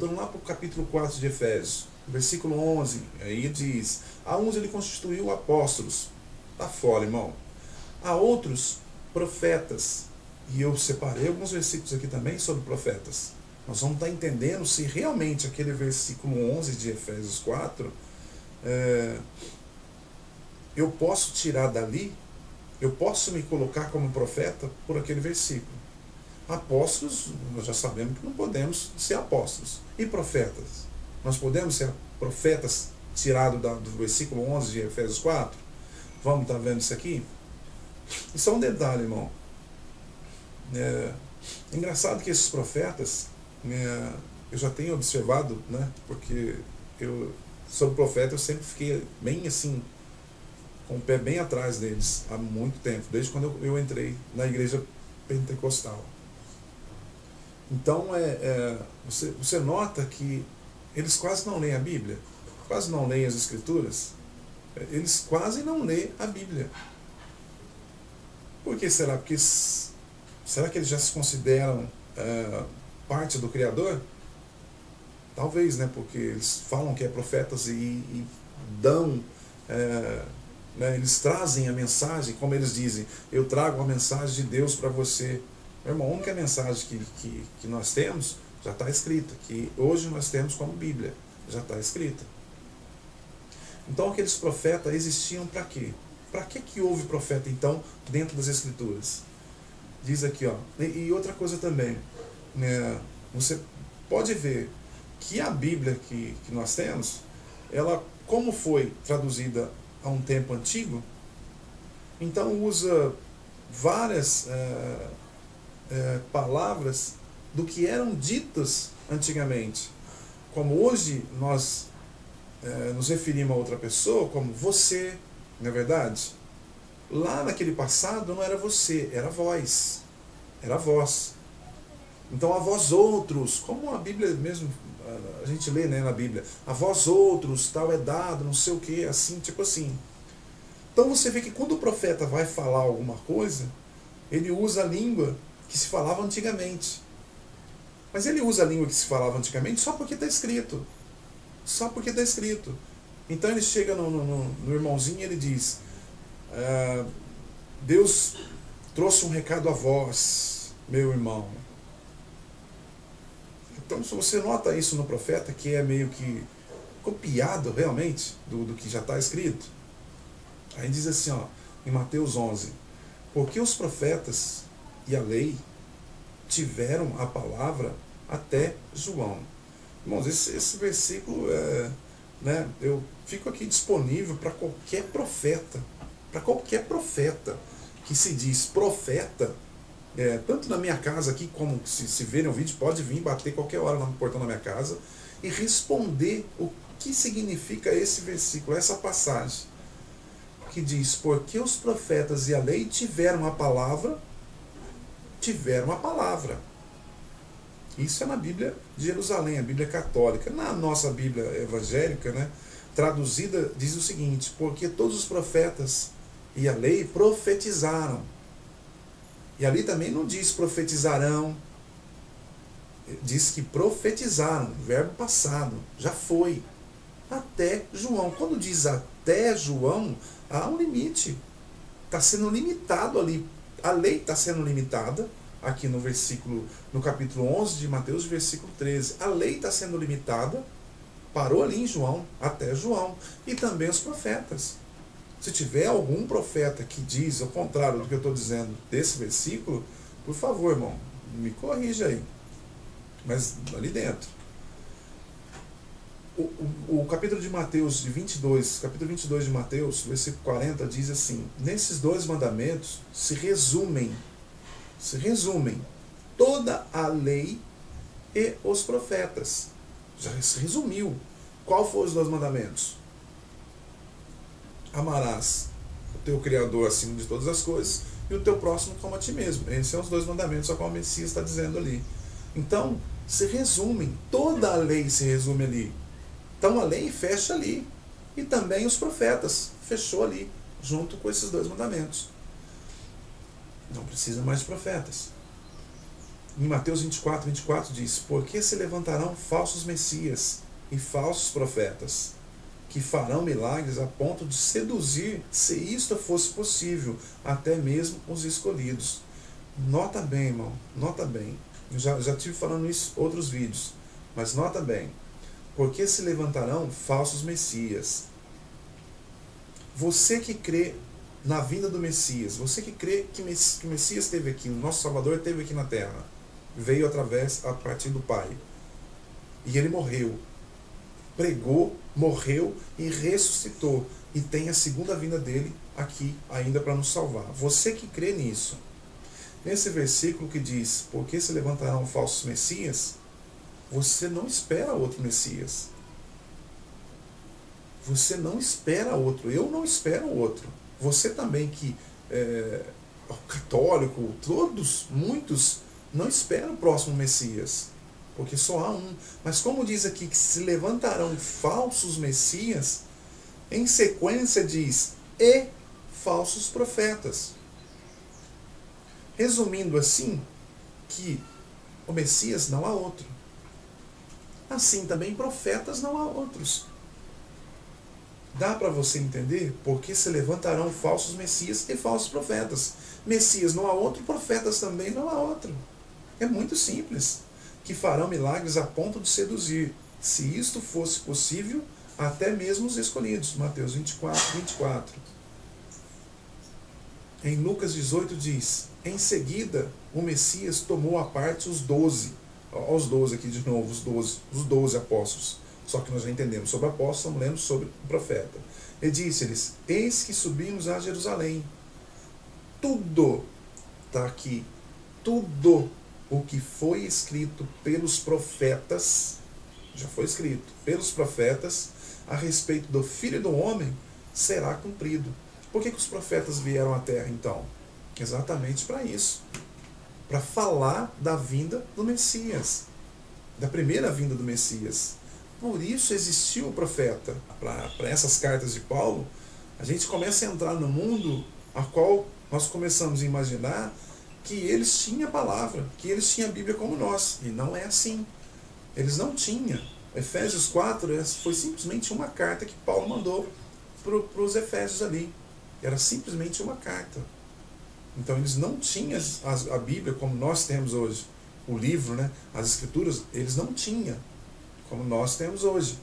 voltando lá para o capítulo 4 de Efésios, versículo 11, aí diz: a uns ele constituiu apóstolos. Está fora, irmão. A outros, profetas. E eu separei alguns versículos aqui também sobre profetas. Nós vamos estar entendendo se realmente aquele versículo 11 de Efésios 4, eu posso tirar dali, eu posso me colocar como profeta por aquele versículo. Apóstolos, nós já sabemos que não podemos ser apóstolos. E profetas? Nós podemos ser profetas tirado do versículo 11 de Efésios 4? Vamos estar vendo isso aqui? Isso é um detalhe, irmão. É engraçado que esses profetas, eu já tenho observado, né, porque sobre profeta eu sempre fiquei bem assim, com o pé bem atrás deles, há muito tempo, desde quando eu entrei na igreja pentecostal. Então, você nota que eles quase não leem a Bíblia, quase não leem as Escrituras, eles quase não leem a Bíblia. Por que será? Porque será que eles já se consideram parte do Criador? Talvez, né? Porque eles falam que é profetas e dão, né, eles trazem a mensagem, como eles dizem, eu trago a mensagem de Deus para você. Meu irmão, a única mensagem que nós temos já está escrita, que hoje nós temos como Bíblia, já está escrita. Então aqueles profetas existiam para quê? Para que houve profeta então dentro das Escrituras? Diz aqui, ó, e outra coisa também, né, você pode ver que a Bíblia que nós temos, ela, como foi traduzida a um tempo antigo, então usa várias palavras do que eram ditas antigamente. Como hoje nós nos referimos a outra pessoa como você, não é verdade? Lá naquele passado não era você, era vós, era vós. Então a vós outros, como a Bíblia mesmo, a gente lê, né, na Bíblia, a vós outros, tal é dado, não sei o que, assim, tipo assim. Então você vê que quando o profeta vai falar alguma coisa, ele usa a língua que se falava antigamente. Mas ele usa a língua que se falava antigamente só porque está escrito. Só porque está escrito. Então ele chega no irmãozinho e ele diz: Deus trouxe um recado a vós, meu irmão. Então, se você nota isso no profeta, que é meio que copiado realmente do que já está escrito, aí diz assim, ó, em Mateus 11: porque os profetas e a lei tiveram a palavra até João. Irmãos, esse versículo, né, eu fico aqui disponível para qualquer profeta que se diz profeta, tanto na minha casa aqui, como se verem o vídeo, pode vir bater qualquer hora no portão da minha casa e responder o que significa esse versículo, essa passagem, que diz: porque os profetas e a lei tiveram a palavra. Isso é na Bíblia de Jerusalém, a Bíblia católica. Na nossa Bíblia evangélica, né, traduzida, diz o seguinte: porque todos os profetas e a lei profetizaram. E ali também não diz profetizarão, diz que profetizaram, verbo passado, já foi, até João. Quando diz até João, há um limite, está sendo limitado ali, a lei está sendo limitada, aqui no capítulo 11 de Mateus, versículo 13, a lei está sendo limitada, parou ali em João, até João, e também os profetas. Se tiver algum profeta que diz ao contrário do que eu estou dizendo desse versículo, por favor, irmão, me corrija aí. Mas ali dentro. O capítulo de Mateus, capítulo 22 de Mateus, versículo 40, diz assim: nesses dois mandamentos se resumem toda a lei e os profetas. Já se resumiu. Qual foram os dois mandamentos? Amarás o teu Criador acima de todas as coisas e o teu próximo como a ti mesmo. Esses são os dois mandamentos a qual o Messias está dizendo ali. Então, se resumem, toda a lei se resume ali. Então a lei fecha ali. E também os profetas, fechou ali, junto com esses dois mandamentos. Não precisa mais de profetas. Em Mateus 24 diz: porque se levantarão falsos messias e falsos profetas, que farão milagres a ponto de seduzir, se isto fosse possível, até mesmo os escolhidos. Nota bem, irmão, nota bem. Eu já tive falando isso em outros vídeos, mas nota bem. Porque se levantarão falsos messias. Você que crê na vinda do Messias, você que crê que o Messias esteve aqui, o nosso Salvador esteve aqui na terra, veio a partir do Pai, e ele morreu, pregou, morreu e ressuscitou, e tem a segunda vinda dele aqui ainda para nos salvar. Você que crê nisso, nesse versículo que diz: porque se levantarão falsos messias, você não espera outro Messias. Você não espera outro. Eu não espero outro. Você também que é católico, todos, muitos, não esperam o próximo Messias. Porque só há um. Mas como diz aqui que se levantarão falsos Messias, em sequência diz: e falsos profetas. Resumindo assim, que o Messias não há outro. Assim também profetas não há outros. Dá para você entender? Porque se levantarão falsos messias e falsos profetas. Messias não há outro, profetas também não há outro. É muito simples. Que farão milagres a ponto de seduzir, se isto fosse possível, até mesmo os escolhidos. Mateus 24. Em Lucas 18 diz: em seguida o Messias tomou à parte os 12. Olha os 12 aqui de novo, os 12 apóstolos. Só que nós já entendemos sobre apóstolos, estamos lendo sobre o profeta. E disse-lhes: eis que subimos a Jerusalém. Tudo, está aqui, tudo o que foi escrito pelos profetas, já foi escrito pelos profetas, a respeito do Filho do Homem, será cumprido. Por que os profetas vieram à Terra, então? Exatamente para isso. Para falar da vinda do Messias. Da primeira vinda do Messias. Por isso existiu o profeta. Para essas cartas de Paulo, a gente começa a entrar no mundo a qual nós começamos a imaginar que eles tinham a palavra, que eles tinham a Bíblia como nós. E não é assim. Eles não tinham. Efésios 4 foi simplesmente uma carta que Paulo mandou para os Efésios ali. Era simplesmente uma carta. Então eles não tinham a Bíblia como nós temos hoje. O livro, né, as Escrituras, eles não tinham como nós temos hoje.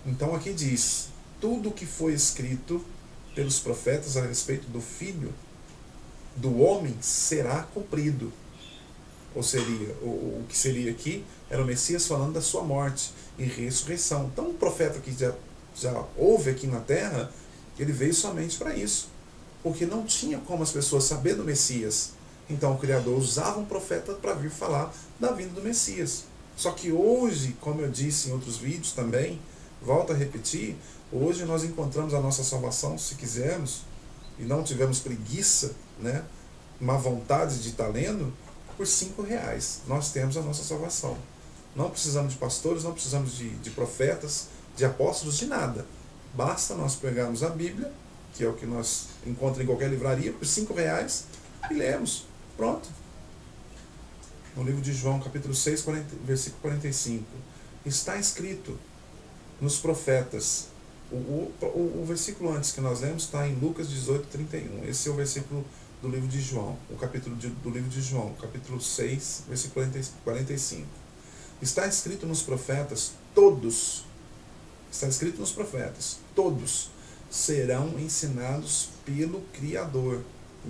Então aqui diz: tudo o que foi escrito pelos profetas a respeito do Filho do Homem será cumprido. Ou seria, o que seria aqui era o Messias falando da sua morte e ressurreição. Então o profeta que já houve aqui na Terra, ele veio somente para isso. Porque não tinha como as pessoas saber do Messias. Então o Criador usava um profeta para vir falar da vinda do Messias. Só que hoje, como eu disse em outros vídeos também, volto a repetir, hoje nós encontramos a nossa salvação, se quisermos, e não tivermos preguiça, né, má vontade de estar lendo, por R$5. Nós temos a nossa salvação. Não precisamos de pastores, não precisamos de profetas, de apóstolos, de nada. Basta nós pegarmos a Bíblia, que é o que nós encontramos em qualquer livraria, por R$5, e lemos. Pronto. No livro de João, capítulo 6, versículo 45. Está escrito nos profetas. O versículo antes que nós lemos está em Lucas 18, 31. Esse é o versículo do livro de João. O capítulo do livro de João, capítulo 6, versículo 45. Está escrito nos profetas, todos. Está escrito nos profetas, todos serão ensinados pelo Criador.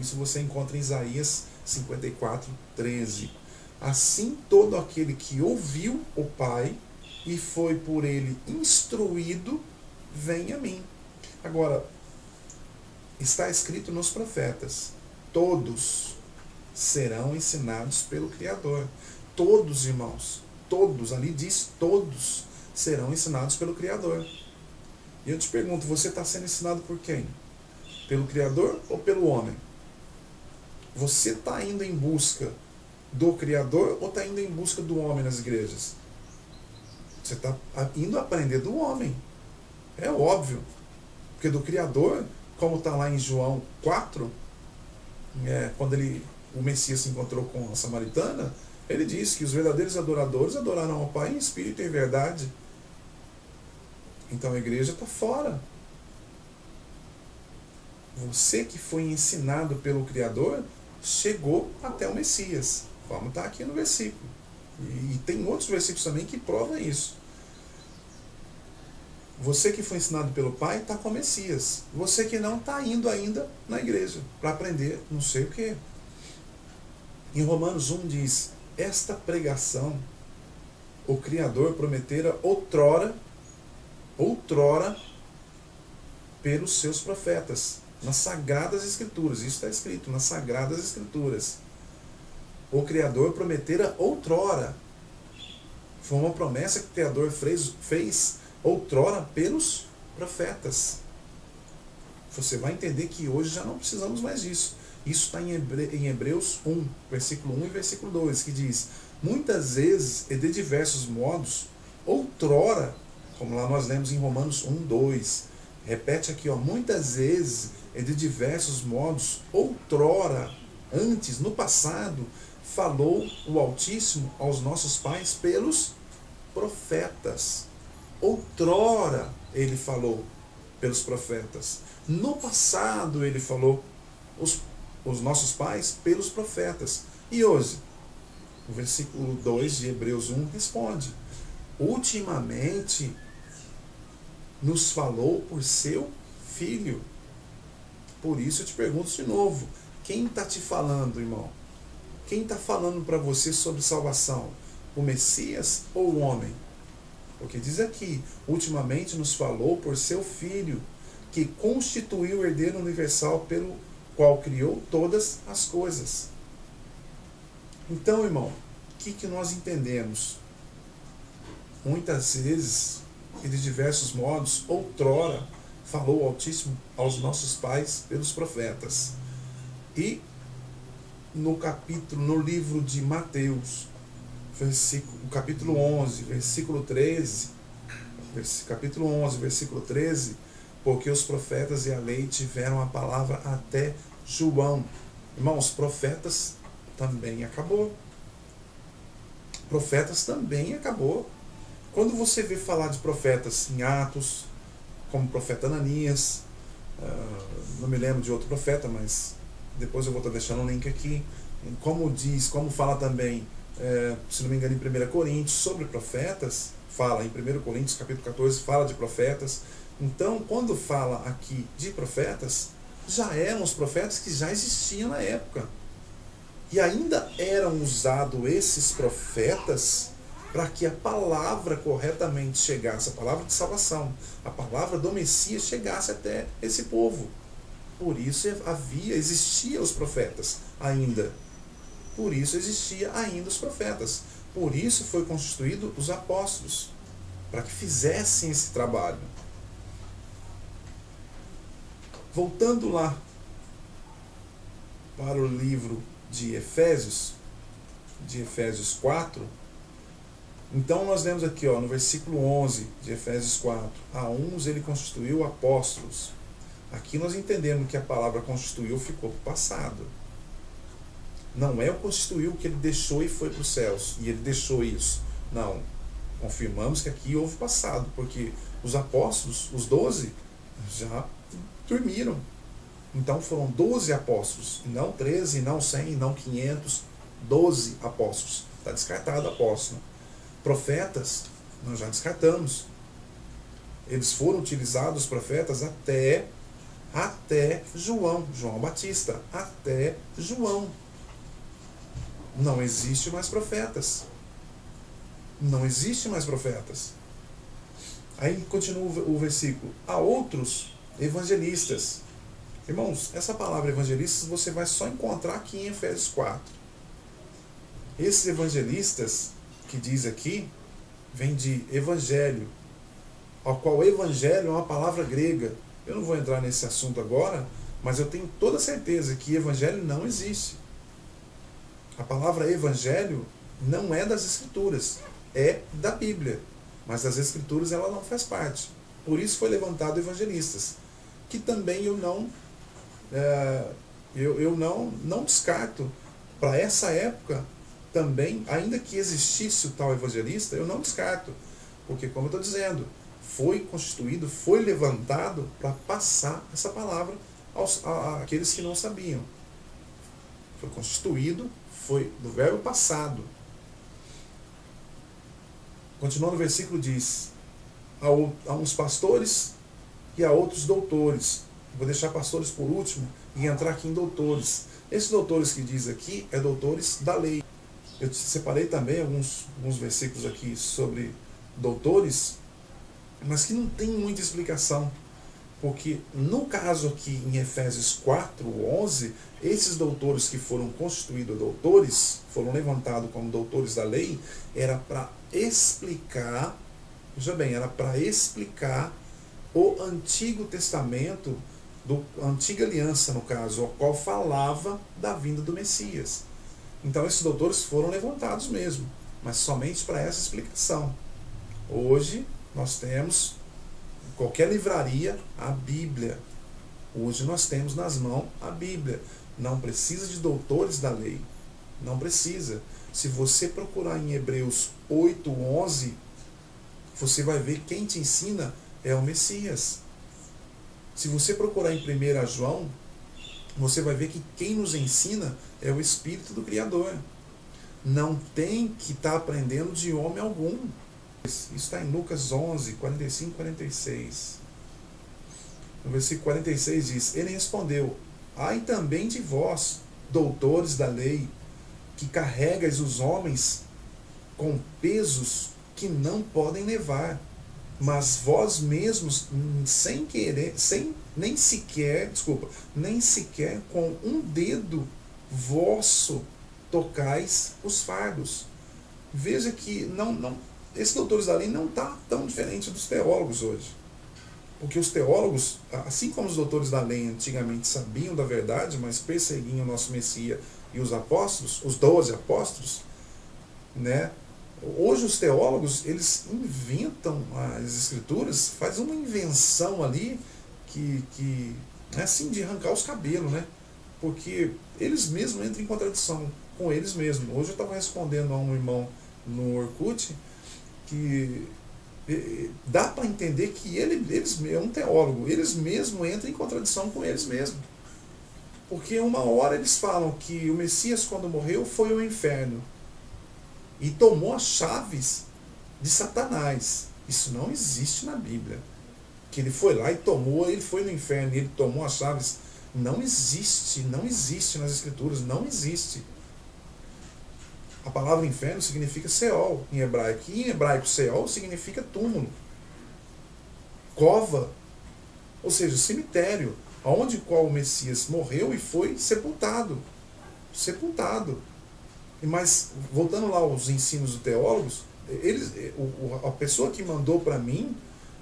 Isso você encontra em Isaías 54, 13. Assim todo aquele que ouviu o Pai e foi por ele instruído, vem a mim. Agora, está escrito nos profetas, todos serão ensinados pelo Criador. Todos, irmãos, todos, ali diz todos, serão ensinados pelo Criador. E eu te pergunto, você está sendo ensinado por quem? Pelo Criador ou pelo homem? Você está indo em busca do Criador ou está indo em busca do homem nas igrejas? Você está indo aprender do homem. É óbvio. Porque do Criador, como está lá em João 4, quando o Messias se encontrou com a samaritana, Ele diz que os verdadeiros adoradores adorarão ao Pai em espírito e em verdade. Então a igreja está fora. Você que foi ensinado pelo Criador chegou até o Messias. Vamos estar aqui no versículo. E tem outros versículos também que provam isso. Você que foi ensinado pelo Pai está com o Messias. Você que não está indo ainda na igreja para aprender não sei o quê. Em Romanos 1 diz: esta pregação o Criador prometera outrora pelos seus profetas, nas Sagradas Escrituras. Isso está escrito nas Sagradas Escrituras. O Criador prometera outrora. Foi uma promessa que o Criador fez outrora pelos profetas. Você vai entender que hoje já não precisamos mais disso. Isso está em Hebreus 1, versículo 1 e versículo 2, que diz: muitas vezes e de diversos modos, outrora, como lá nós lemos em Romanos 1, 2, repete aqui, ó, muitas vezes e de diversos modos, outrora, antes, no passado, falou o Altíssimo aos nossos pais pelos profetas. Outrora ele falou pelos profetas. No passado ele falou os nossos pais pelos profetas. E hoje, o versículo 2 de Hebreus 1 responde: ultimamente nos falou por seu Filho. Por isso eu te pergunto de novo: quem está te falando, irmão? Quem está falando para você sobre salvação? O Messias ou o homem? Porque diz aqui: ultimamente nos falou por seu Filho, que constituiu o herdeiro universal pelo qual criou todas as coisas. Então, irmão, o que nós entendemos? Muitas vezes e de diversos modos, outrora falou o Altíssimo aos nossos pais pelos profetas. E no livro de Mateus, capítulo 11, versículo 13, capítulo 11, versículo 13, porque os profetas e a lei tiveram a palavra até João. Irmãos, profetas também acabou. Profetas também acabou. Quando você vê falar de profetas em Atos, como o profeta Ananias, não me lembro de outro profeta, mas depois eu vou estar deixando um link aqui, como fala também, se não me engano, em 1 Coríntios, sobre profetas, fala em 1 Coríntios, capítulo 14, fala de profetas. Então, quando fala aqui de profetas, já eram os profetas que já existiam na época. E ainda eram usados esses profetas para que a palavra corretamente chegasse, a palavra de salvação, a palavra do Messias chegasse até esse povo. Por isso existia os profetas ainda. Por isso existia ainda os profetas. Por isso foi constituído os apóstolos, para que fizessem esse trabalho. Voltando lá para o livro de Efésios 4, então nós lemos aqui, no versículo 11 de Efésios 4, a uns ele constituiu apóstolos. Aqui nós entendemos que a palavra constituiu ficou para o passado. Não é o constituiu que ele deixou e foi para os céus, e ele deixou isso. Não. Confirmamos que aqui houve passado, porque os apóstolos, os 12, já dormiram. Então foram 12 apóstolos, e não 13, não 100, não 500, 12 apóstolos. Está descartado apóstolo. Profetas, nós já descartamos. Eles foram utilizados, os profetas, até João Batista, até João. Não existe mais profetas. Não existe mais profetas. Aí continua o versículo: a outros evangelistas. Irmãos, essa palavra evangelistas você vai só encontrar aqui em Efésios 4. Esses evangelistas que diz aqui vem de evangelho, ao qual evangelho é uma palavra grega. Eu não vou entrar nesse assunto agora, mas eu tenho toda certeza que evangelho não existe. A palavra evangelho não é das Escrituras, é da Bíblia, mas das Escrituras ela não faz parte. Por isso foi levantado evangelistas, que também eu não descarto para essa época também, ainda que existisse o tal evangelista, eu não descarto, porque, como eu estou dizendo, foi constituído, foi levantado para passar essa palavra àqueles que não sabiam. Foi constituído, foi do verbo passado. Continuando o versículo diz, a uns pastores e a outros doutores. Vou deixar pastores por último e entrar aqui em doutores. Esses doutores que diz aqui é doutores da lei. Eu separei também alguns versículos aqui sobre doutores, mas que não tem muita explicação. Porque no caso aqui em Efésios 4:11, esses doutores que foram constituídos doutores, foram levantados como doutores da lei, era para explicar, veja bem, era para explicar o Antigo Testamento, a Antiga Aliança, no caso, a qual falava da vinda do Messias. Então esses doutores foram levantados mesmo, mas somente para essa explicação. Hoje nós temos, em qualquer livraria, a Bíblia. Hoje nós temos nas mãos a Bíblia. Não precisa de doutores da lei. Não precisa. Se você procurar em Hebreus 8:11, você vai ver quem te ensina é o Messias. Se você procurar em 1 João, você vai ver que quem nos ensina é o Espírito do Criador. Não tem que estar aprendendo de homem algum. Isso está em Lucas 11, 45 e 46. No versículo 46 diz, ele respondeu, ai também de vós, doutores da lei, que carregais os homens com pesos que não podem levar, mas vós mesmos, nem sequer com um dedo vosso tocais os fardos. Veja que esses doutores da lei não está tão diferente dos teólogos hoje. Porque os teólogos, assim como os doutores da lei antigamente sabiam da verdade, mas perseguiam o nosso Messias e os apóstolos, os 12 apóstolos, né? Hoje os teólogos, eles inventam as escrituras, fazem uma invenção ali que é assim de arrancar os cabelos, né? Porque eles mesmos entram em contradição com eles mesmos. Hoje eu estava respondendo a um irmão no Orkut que dá para entender que eles é um teólogo, eles mesmos entram em contradição com eles mesmos. Porque uma hora eles falam que o Messias, quando morreu, foi ao inferno e tomou as chaves de Satanás. Isso não existe na Bíblia. Que ele foi lá e tomou, ele foi no inferno e ele tomou as chaves. Não existe nas Escrituras, não existe. A palavra inferno significa Seol em hebraico. E em hebraico Seol significa túmulo, cova, ou seja, cemitério, onde qual o Messias morreu e foi sepultado. Mas, voltando lá aos ensinos dos teólogos, a pessoa que mandou para mim,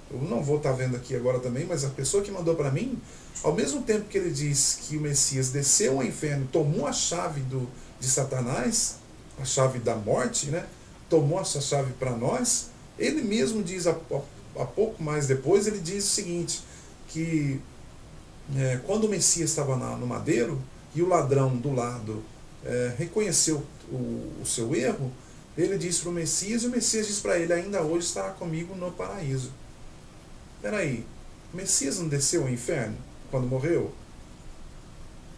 eu não vou estar vendo aqui agora também, mas a pessoa que mandou para mim, ao mesmo tempo que ele diz que o Messias desceu ao inferno, tomou a chave de Satanás, a chave da morte, né? Tomou essa chave para nós, ele mesmo diz, a pouco mais depois, ele diz o seguinte, que quando o Messias estava no madeiro, e o ladrão do lado reconheceu o seu erro, ele disse para o Messias, e o Messias disse para ele, ainda hoje estará comigo no paraíso. Peraí, o Messias não desceu ao inferno quando morreu?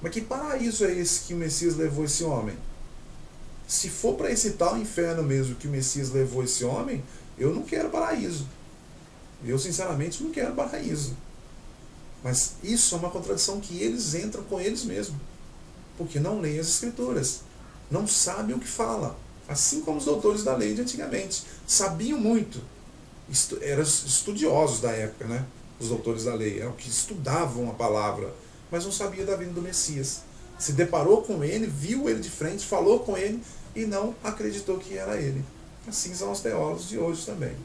Mas que paraíso é esse que o Messias levou esse homem? Se for para esse tal inferno mesmo que o Messias levou esse homem, eu não quero paraíso. Eu, sinceramente, não quero paraíso. Mas isso é uma contradição que eles entram com eles mesmos. Porque não leem as Escrituras. Não sabem o que fala. Assim como os doutores da lei de antigamente. Sabiam muito. Eram estudiosos da época, né? Os doutores da lei. Eram que estudavam a palavra. Mas não sabiam da vinda do Messias. Se deparou com ele, viu ele de frente, falou com ele e não acreditou que era ele. Assim são os teólogos de hoje também.